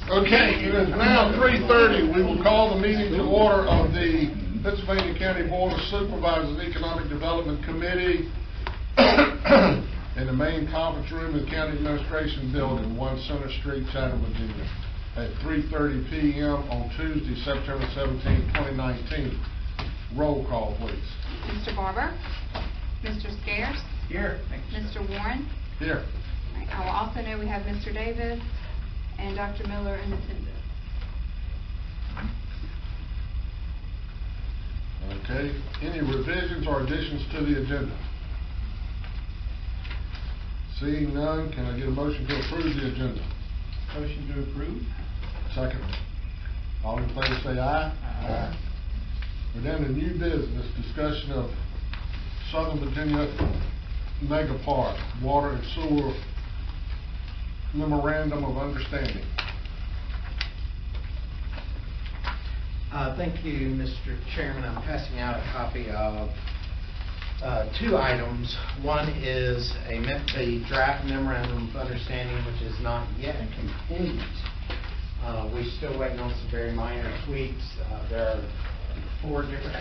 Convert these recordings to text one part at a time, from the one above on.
Okay, it is now 3:30. We will call the meeting to order of the Pittsylvania County Board of Supervisors Economic Development Committee in the main conference room of the County Administration Building, 1 Center Street, Chatham, Virginia, at 3:30 p.m. on Tuesday, September 17, 2019. Roll call, please. Mr. Barber? Mr. Scarce? Here. Mr. Warren? Here. Right, I will also know we have Mr. Davis and Dr. Miller in attendance. Okay. Any revisions or additions to the agenda? Seeing none, can I get a motion to approve the agenda? Motion to approve. Second. All in favor say aye. Aye. We're down to new business, discussion of Southern Virginia Mega Park, Water and Sewer Memorandum of Understanding. Thank you, Mr. Chairman. I'm passing out a copy of two items. One is the draft Memorandum of Understanding, which is not yet complete. We're still waiting on some very minor tweaks. There are 4 different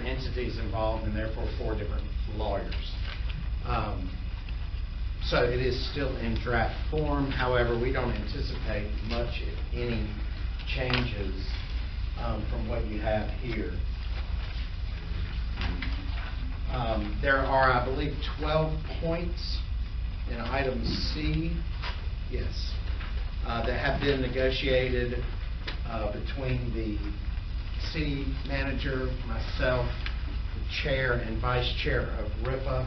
entities involved, and therefore 4 different lawyers. So it is still in draft form. However, we don't anticipate much, if any, changes from what you have here. There are, I believe, 12 points in item C, yes, that have been negotiated between the city manager, myself, the chair and vice chair of RIPA,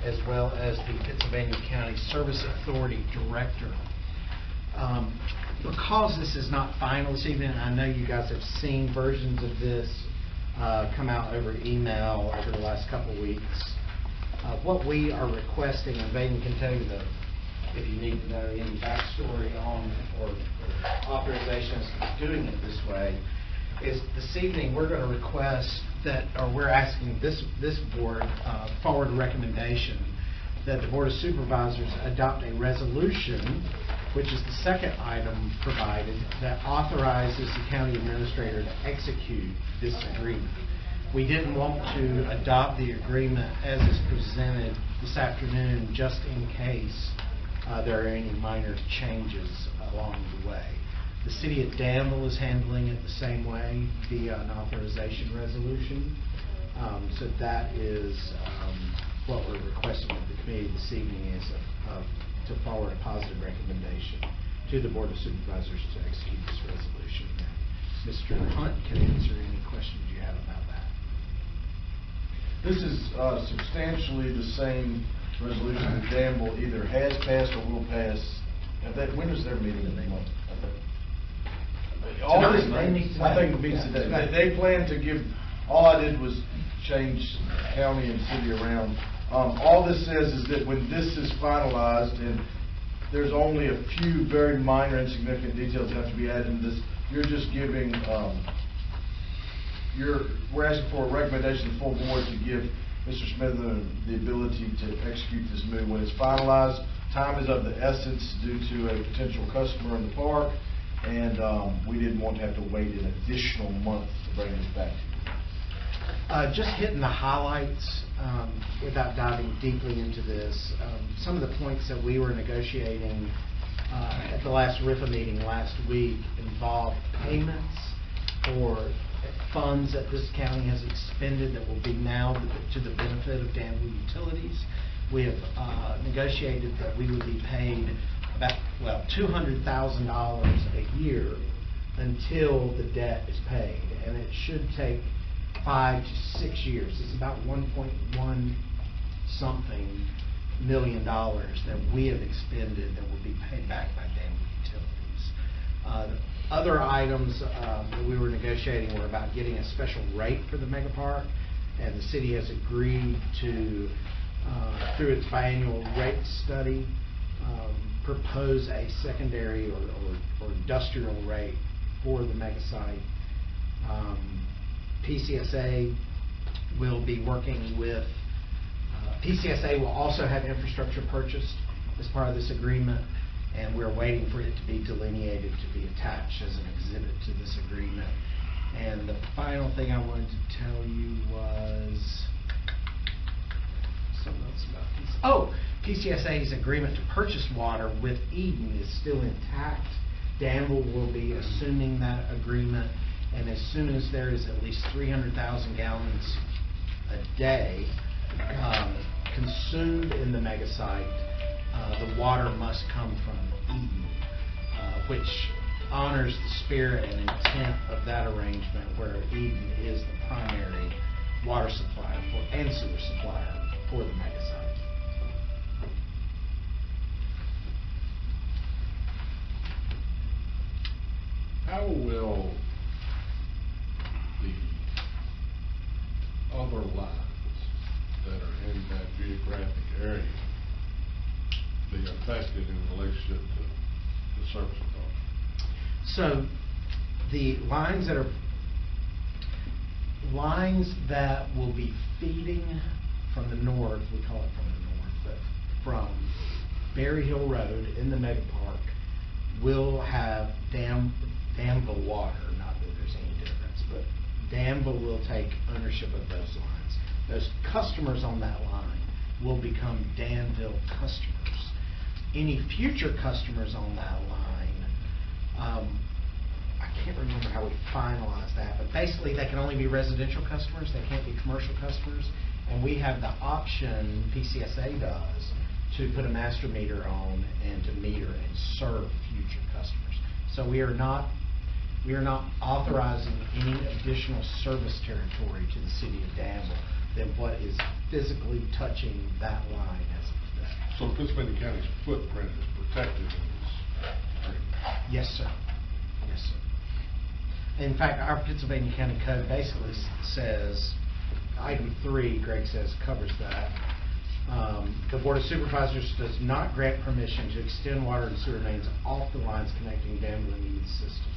as well as the Pittsylvania County Service Authority Director. Because this is not final this evening, I know you guys have seen versions of this come out over email over the last couple of weeks. What we are requesting, and Baden can tell you if you need to know any backstory on or authorizations doing it this way, is this evening we're going to request that, or we're asking this board forward a recommendation that the Board of Supervisors adopt a resolution, which is the second item provided, that authorizes the county administrator to execute this agreement. We didn't want to adopt the agreement as is presented this afternoon just in case there are any minor changes along the way. The city of Danville is handling it the same way via an authorization resolution. So that is what we're requesting of the committee this evening, is to forward a positive recommendation to the Board of Supervisors to execute this resolution. Mr. Hunt can answer any questions you have about that. This is substantially the same resolution that Danville either has passed or will pass. When is their meeting in the month? I think it meets today. They plan to give, all I did was change county and city around. All this says is that when this is finalized, and there's only a few very minor insignificant details that have to be added in this, you're just giving, we're asking for a recommendation to the full board to give Mr. Smith the ability to execute this move. When it's finalized, time is of the essence due to a potential customer in the park, and we didn't want to have to wait an additional month to bring this back to you. Just hitting the highlights without diving deeply into this. Some of the points that we were negotiating at the last RIFA meeting last week involved payments for funds that this county has expended that will be now to the benefit of Danville Utilities. We have negotiated that we would be paid about, $200,000 a year until the debt is paid, and it should take 5 to 6 years. It's about $1.1 something million that we have expended that will be paid back by Danville Utilities. Other items that we were negotiating were about getting a special rate for the mega park, and the city has agreed to, through its biannual rate study, propose a secondary or industrial rate for the mega site. PCSA will be working with, PCSA will also have infrastructure purchased as part of this agreement, and we're waiting for it to be delineated to be attached as an exhibit to this agreement. And the final thing I wanted to tell you was something else about this. Oh, PCSA's agreement to purchase water with Eden is still intact. Danville will be assuming that agreement, and as soon as there is at least 300,000 gallons a day consumed in the mega site, the water must come from Eden, which honors the spirit and intent of that arrangement, where Eden is the primary water supplier and sewer supplier for the mega site. How will the other lines that are in that geographic area be affected in relationship to the service authority? So the lines that will be feeding from the north, we call it from the north, but from Berry Hill Road in the mega park, will have Danville water. Not that there's any difference, but Danville will take ownership of those lines. Those customers on that line will become Danville customers. Any future customers on that line, I can't remember how we finalized that, but basically they can only be residential customers, they can't be commercial customers, and we have the option, PCSA does, to put a master meter on and to meter and serve future customers. So we are not authorizing any additional service territory to the city of Danville than what is physically touching that line as of today. So Pittsylvania County's footprint is protected in this agreement? Yes, sir. Yes, sir. In fact, our Pittsylvania County Code basically says, item 3, Greg says, covers that. The Board of Supervisors does not grant permission to extend water and sewer mains off the lines connecting Danville and Eden systems.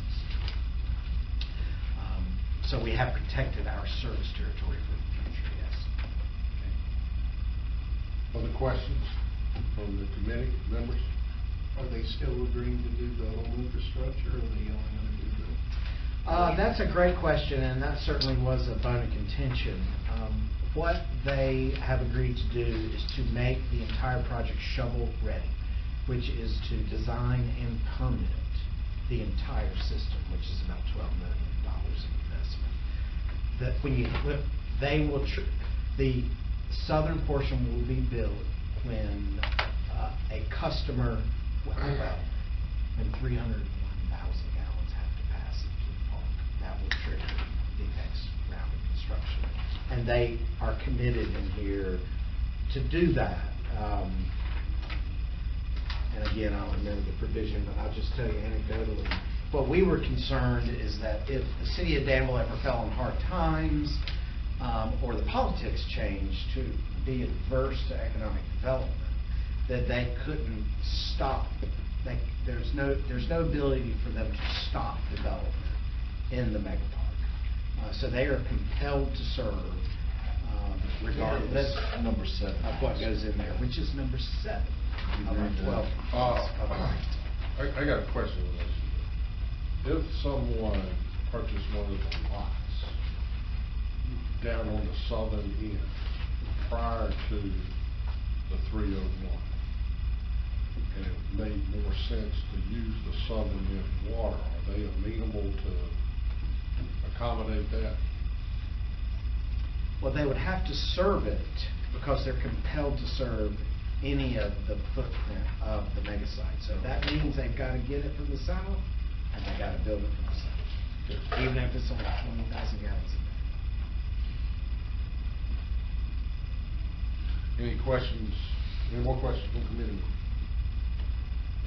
So we have protected our service territory for the future, yes. Okay. Other questions from the committee members? Are they still agreeing to do the whole infrastructure, or are they only going to do the? That's a great question, and that certainly was a bone of contention. What they have agreed to do is to make the entire project shovel-ready, which is to design and permit the entire system, which is about $12 million in investment. That when you flip, they will the southern portion will be built when a customer, when 301,000 gallons have capacity to the park. That will trigger the next round of construction. And they are committed in here to do that. And again, I don't remember the provision, but I'll just tell you anecdotally. What we were concerned is that if the city of Danville ever fell on hard times, or the politics changed to be adverse to economic development, that they couldn't stop. There's no ability for them to stop development in the mega park. So they are compelled to serve, regardless Number 7 of what goes in there, which is number 7 of our 12. I got a question in relation to that. If someone purchased one of the lots down on the southern end prior to the 301, and it made more sense to use the southern end water, are they amenable to accommodate that? Well, they would have to serve it because they're compelled to serve any of the footprint of the mega site. So that means they've got to get it from the south, and they've got to build it from the south, even if it's only 20,000 gallons a day. Any questions? Any more questions from committee members?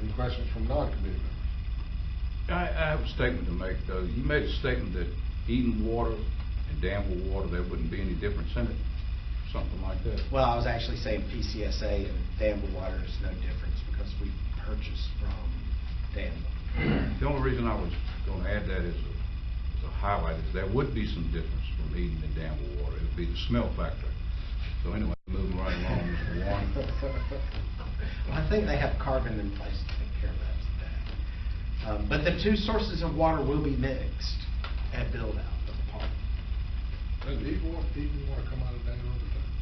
Any questions from non-committee members? I have a statement to make, though. You made a statement that Eden water and Danville water, there wouldn't be any difference in it, something like that. Well, I was actually saying PCSA and Danville water is no difference because we purchased from Danville. The only reason I was going to add that as a highlight is there would be some difference from Eden and Danville water. It would be the smell factor. So anyway, moving right along, Mr. Warren. Well, I think they have carbon in place to take care of that today. But the two sources of water will be mixed at build-out of the park. Does even water come out of that over time?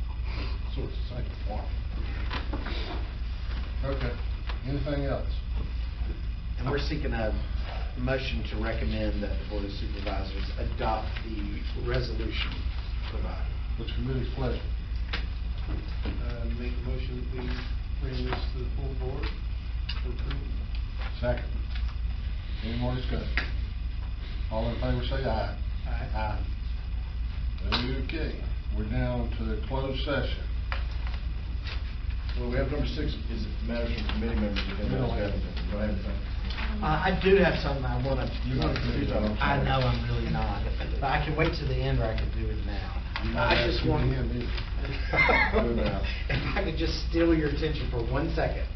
So it's the same water. Okay, anything else? And we're seeking a motion to recommend that the Board of Supervisors adopt the resolution provided. Which committee's pleasure? Make a motion that we bring this to the full board for approval. Second. Any more discussion? All in favor say aye. Aye. Aye. Okay, we're down to the closed session. Well, we have number 6, is it matters from committee members? We don't have anything. Don't have anything. I do have something I want to. You want to do that? I know I'm really not, but I can wait till the end, or I can do it now. I just want. Do it now. If I could just steal your attention for 1 second.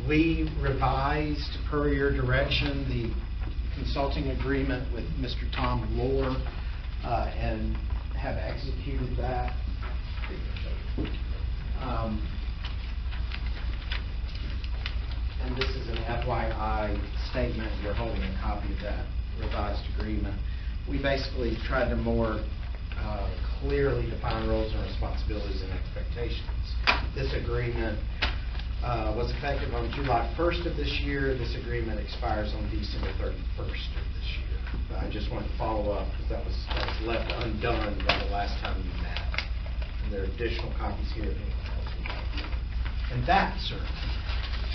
We revised, per your direction, the consulting agreement with Mr. Tom Lohr, and have executed that. And this is an FYI statement. You're holding a copy of that revised agreement. We basically tried to more clearly define roles and responsibilities and expectations. This agreement was effective on July 1st of this year. This agreement expires on December 31st of this year. I just wanted to follow up because that was left undone by the last time we met. And there are additional copies here if anyone else would like. And that, sir,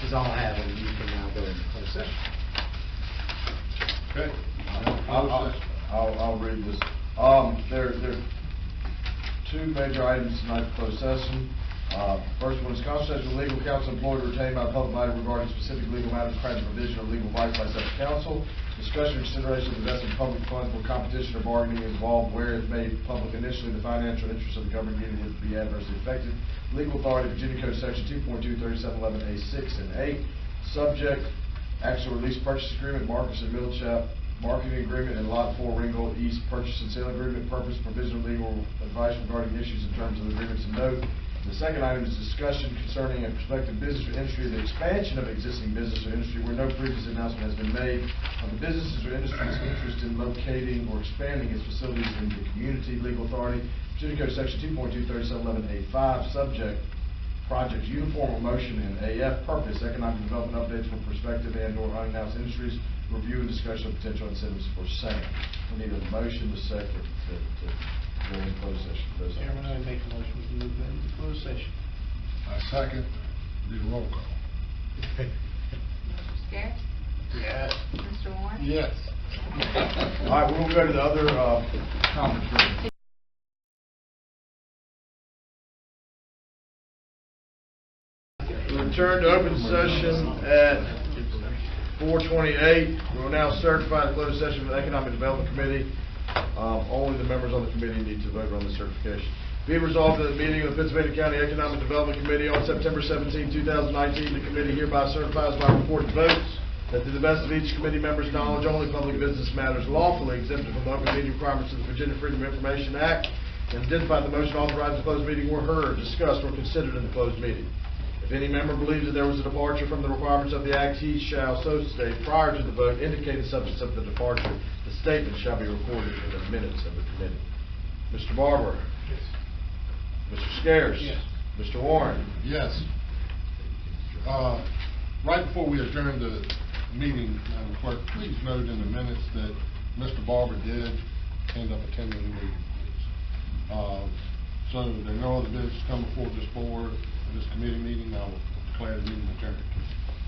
is all I have, and you can now go into closed session. Okay. I'll read this. There are 2 major items tonight for closed session. First one is consultation with legal counsel employed or retained by a public body regarding specific legal matters, crimes, provision, or legal advice by such counsel. Discussion or consideration of investing public funds where competition or bargaining is involved, where if made public initially, the financial interests of the government unit would be adversely affected. Legal authority, Virginia Code Section 2.2, 3711A6 and 8. Subject, actual release purchase agreement, Marcus and Millchap marketing agreement, and Lot 4 Ringgold East purchase and sale agreement. Purpose, provision of legal advice regarding issues in terms of the agreements and note. The second item is discussion concerning a prospective business or industry, the expansion of existing business or industry where no previous announcement has been made of the businesses or industry's interest in locating or expanding its facilities in the community. Legal authority, Virginia Code Section 2.2, 3711A5. Subject, projects uniform motion in AF. Purpose, economic development updates for prospective and/or unannounced industries. Review and discussion of potential incentives for same. We need a motion to second to go into closed session. Those Chairman, I items. make a motion to move into closed session. I second. Do the roll call. Mr. Scarrett? Yes. Mr. Warren? Yes. All right, we're going to go to the other conference room. We return to open session at 4:28. We will now certify the closed session for the Economic Development Committee. Only the members on the committee need to vote on the certification. Be it resolved at the meeting of the Pittsylvania County Economic Development Committee on September 17, 2019, the committee hereby certifies by recorded votes that to the best of each committee member's knowledge, only public business matters lawfully exempted from the open meeting requirements of the Virginia Freedom of Information Act and identified the motion authorized the closed meeting were heard, discussed, or considered in the closed meeting. If any member believes that there was a departure from the requirements of the Act, he shall so state prior to the vote, indicate the substance of the departure. The statement shall be recorded in the minutes of the committee. Mr. Barber? Yes. Mr. Scares? Yes. Mr. Warren? Yes. Right before we adjourn the meeting, Madam Clerk, please note in the minutes that Mr. Barber did end up attending the meeting. So there are no other business come before this board, this committee meeting. I will declare the meeting adjourned.